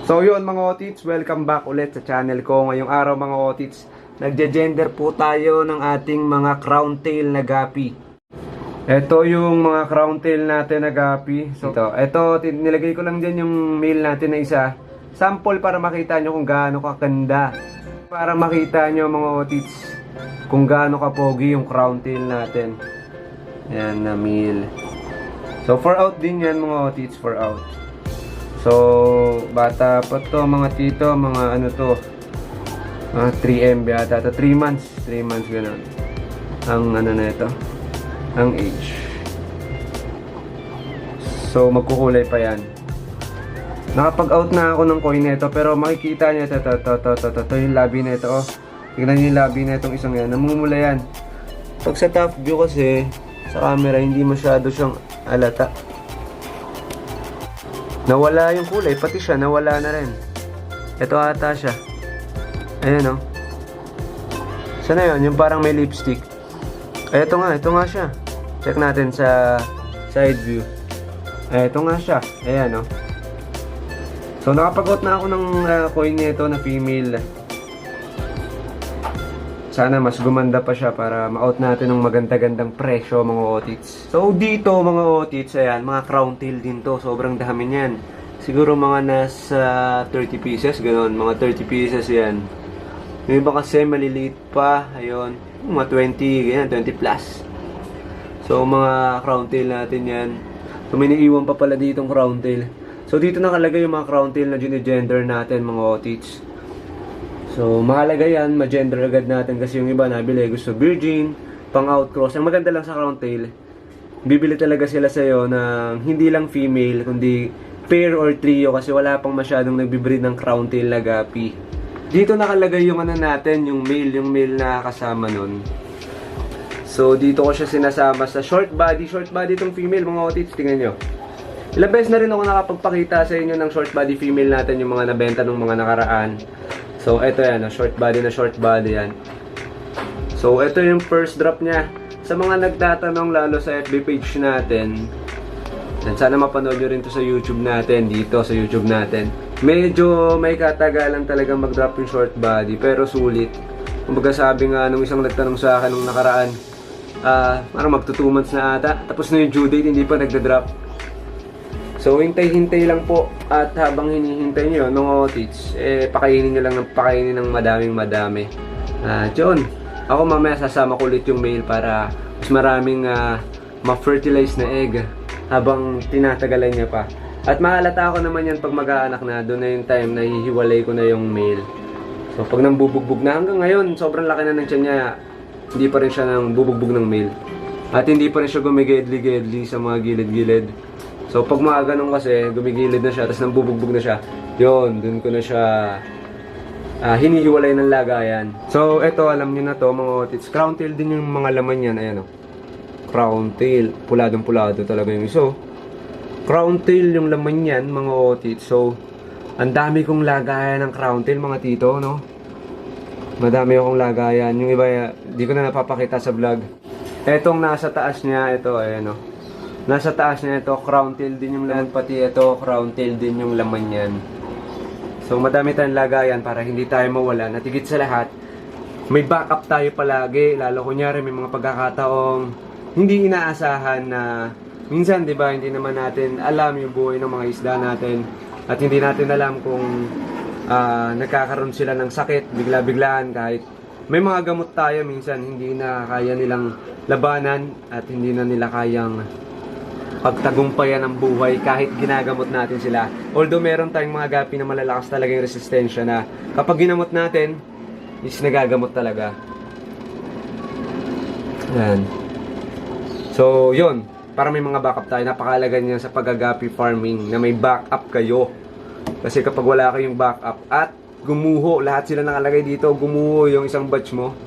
So yun mga otits, welcome back ulit sa channel ko. Ngayong araw mga otits, nagje-gender po tayo ng ating mga crown tail na gapi. Ito yung mga crown tail natin na gapi. So ito nilagay ko lang dyan yung male natin na isa. Sample para makita nyo kung gaano kakanda. Para makita nyo mga otits kung gaano kapogi yung crown tail natin. Yan na male. So for out din yan mga otits, for out. So, bata pa to mga tito, mga ano to, 3M yata, 3 months, 3 months gano'n. Ang ano na ito, ang age. So, magkukulay pa yan. Nakapag-out na ako ng coin nito, pero makikita nyo ito, yung labi na ito, oh. Tignan nyo yung labi na itong isang yan, namumula yan. Pag sa top view kasi, sa camera, hindi masyado siyang alata. Nawala yung kulay, pati siya nawala na rin. Ito ata siya. Ayan o. Sana yun? Yung parang may lipstick. Ay, ito nga siya. Check natin sa side view. Ay, ito nga siya. Ayan o. So, nakapag-out na ako ng coin nito na female. Sana mas gumanda pa siya para ma-out natin ng maganda-gandang presyo mga otits. So dito mga otits, ayan, mga crown tail din to. Sobrang dami niyan. Siguro mga nasa 30 pieces, ganoon. Mga 30 pieces yan. Yung iba kasi maliliit pa. Ayun, mga 20, ganyan, 20 plus. So mga crown tail natin yan. So may naiiwan pa pala ditong crown tail. So dito nakalagay yung mga crown tail na ginigender natin mga otits. So, mahalaga yan, ma-gender agad natin kasi yung iba nabili, gusto virgin, pang outcross. Ang maganda lang sa crown tail, bibili talaga sila sa'yo ng hindi lang female, kundi pair or trio kasi wala pang masyadong nagbibreed ng crown tail na gapi. Dito nakalagay yung ano natin, yung male na kasama nun. So, dito ko siya sinasama sa short body itong female, mga otits, tingnan nyo. Ilang beses na rin ako nakapagpakita sa inyo ng short body female natin, yung mga nabenta ng mga nakaraan. So, ito yan, short body yan. So, ito yung first drop niya. Sa mga nagtatanong lalo sa FB page natin, and sana mapanood nyo rin to sa YouTube natin, dito sa YouTube natin. Medyo may katagalan talaga mag-drop yung short body, pero sulit. Kumbaga sabi nga nung isang nagtanong sa akin nung nakaraan, parang magto 2 months na ata, tapos na yung due date, hindi pa nagda-drop. So, hintay-hintay lang po. At habang hinihintay nyo, mga otits, pakainin nyo lang ng pakainin ng madami. John, ako mamaya sasama ko ulit yung male para mas maraming ma-fertilize na egg habang tinatagalan niya pa. At mahalata ako naman yan pag mag-aanak na. Doon na yung time na hihiwalay ko na yung male. So, pag nambubugbog na hanggang ngayon, sobrang laki na ng tiyan niya, hindi pa rin siya nang bubugbog ng male. At hindi pa rin siya gumigedli-gedli sa mga gilid-gilid. So, pag mga ganun kasi, gumigilid na siya, tapos nambubugbog na siya, yun, dun ko na siya hinihiwalay ng lagayan. So, eto, alam niyo na to, mga otits. Crown tail din yung mga laman yan, ayan o. Crown tail, puladong-pulado talaga yung iso. Crown tail yung laman yan, mga otits. So, ang dami kong lagayan ng crown tail, mga tito, no? Madami akong lagayan. Yung iba, di ko na napapakita sa vlog. Etong nasa taas niya, ito, ayan o. Nasa taas niya ito, crown tail din yung laman, pati ito, crown tail din yung laman yan. So, madami tayong lagayan para hindi tayo mawala. Natigit sa lahat, may backup tayo palagi. Lalo kunyari, may mga pagkakataong hindi inaasahan na minsan, di ba, hindi naman natin alam yung buhay ng mga isda natin. At hindi natin alam kung nagkakaroon sila ng sakit, bigla-biglaan kahit may mga gamot tayo minsan, hindi na kaya nilang labanan at hindi na nila kayang pagtagumpayan ng buhay kahit ginagamot natin sila. Although meron tayong mga gapi na malalakas talaga yung resistensya na kapag ginamot natin, is nagagamot talaga. Yan. So, yun. Para may mga backup tayo, napakalaga niyan sa paggagapi farming na may backup kayo. Kasi kapag wala kayong backup at gumuho, lahat sila nakalagay dito, gumuho yung isang batch mo.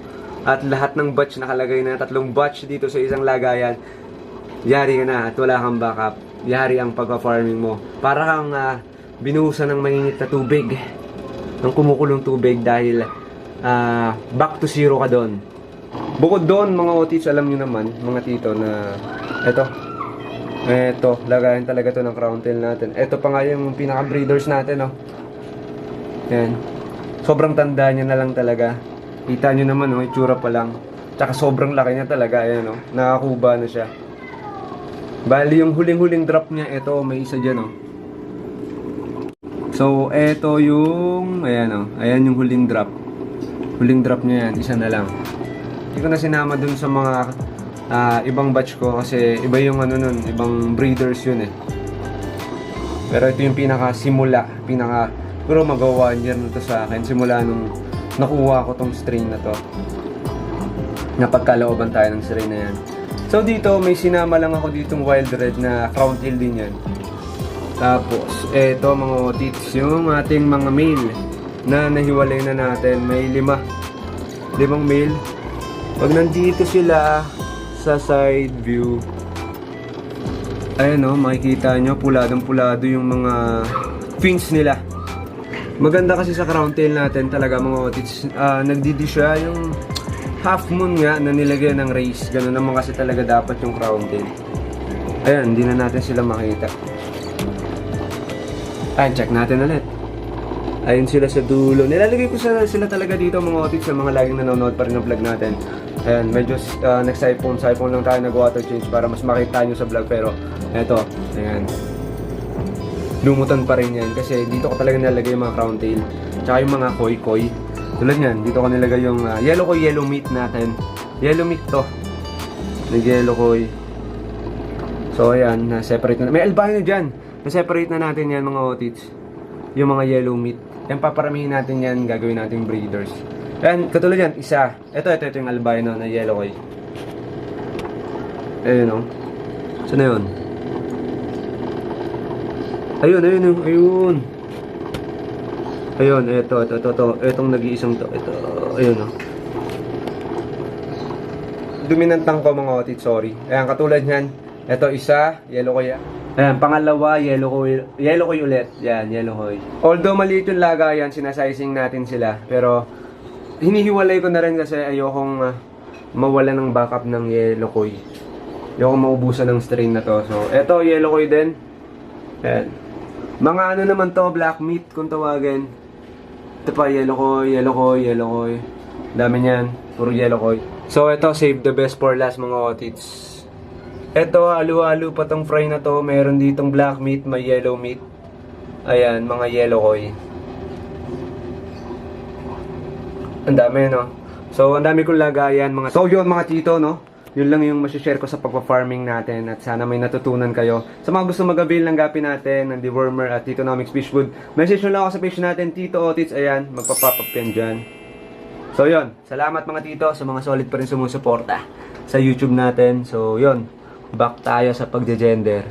At lahat ng batch nakalagay na 3 batch dito sa isang lagayan. Yari ka na at wala kang backup. Yari ang pagka-farming mo. Para kang binuhusan ng mainit na tubig. Ng kumukulong tubig dahil back to zero ka doon. Bukod doon, mga otits, alam nyo naman, mga tito, na Eto, lagayan talaga to ng crown tail natin. Eto pa nga yung pinaka-breeders natin, oh. Yan. Sobrang tanda niya na lang talaga. Kita nyo naman, oh, itsura pa lang. Tsaka sobrang laki niya talaga. Ayan, oh. Nakakuba na siya. Bali, yung huling-huling drop niya, ito, may isa dyan, oh. So, ito yung, ayan, oh. Ayan yung huling drop. Huling drop niya yan, isa na lang. Hindi ko na sinama dun sa mga ibang batch ko kasi iba yung ano nun, ibang breeders yun eh. Pero ito yung pinaka-simula, pero mag-1 year na to sa akin simula nung nakuha ko tong strain na to. Napagkalooban tayo ng strain na yan. So dito may sinama lang ako ditong wild red na crown tail din yan. Tapos eto mga otits, yung ating mga male na nahiwalay na natin, may limang male. Pag nandito sila sa side view, ayan o, makikita nyo puladong-pulado yung mga fins nila. Maganda kasi sa crown tail natin talaga mga otits, nagdidi siya yung half moon nga na nilagyan ng race. Ganun naman kasi talaga dapat yung crown tail. Ayan, hindi na natin sila makita. Ayan, check natin ulit. Ayun sila sa dulo. Nilalagay ko sila talaga dito mga otits sa mga laging nanonood pa rin ng vlog natin. Ayan, medyo nag-siphon lang tayo, nag-water change para mas makita nyo sa vlog. Pero eto, ayan, lumutan pa rin yan kasi dito ko talaga nilagay yung mga crown tail tsaka yung mga koi. Tulad yan, dito ko nilagay yung yellow koi, yellow meat natin. Yellow meat to, nag-yellow koi. So ayan, na-separate na. May albino dyan, na-separate na natin yan mga otits, yung mga yellow meat. Yan, paparamihin natin yan, gagawin natin breeders. Ayan, katulad yan, isa. Ito yung albino na yellow koi. Ayun o. Saan na yun? Ayun. Ayun, ito. Itong nag-iisang to. Ito, ayun o. Dominantang ko mga otit, sorry. Ayan, katulad yan. Ito, isa, yellow koi. Ayan, pangalawa, yellow koi ulit. Yan, yellow koi. Although maliit yung lagayan, sinasizing natin sila. Pero, hinihiwalay ko na rin kasi ayokong mawala ng backup ng yellow koi. Ayokong maubusan ng strain na to. So, eto, yellow koi din. Ayan. Mga ano naman to, black meat kung tawagin. Ito pa, yellow koi. Dami niyan, puro yellow koi. So, eto, save the best for last mga otits. Eto, halo-halo pa tong fry na to. Meron ditong black meat, may yellow meat. Ayan, mga yellow koi. Ang dami, no? So, ang dami kong lagayan, mga... So, yun, mga tito, no? Yun lang yung masishare ko sa pagpa-farming natin at sana may natutunan kayo. Sa mga gusto mag-avail ng gapi natin, ng dewormer at Titonomics Fish Food, message nyo lang ako sa page natin, Tito Otits. Ayan, magpa-pop up yan dyan. So, yun. Salamat mga tito sa mga solid pa rin sumusuporta sa YouTube natin. So, yun. Back tayo sa pagje-gender.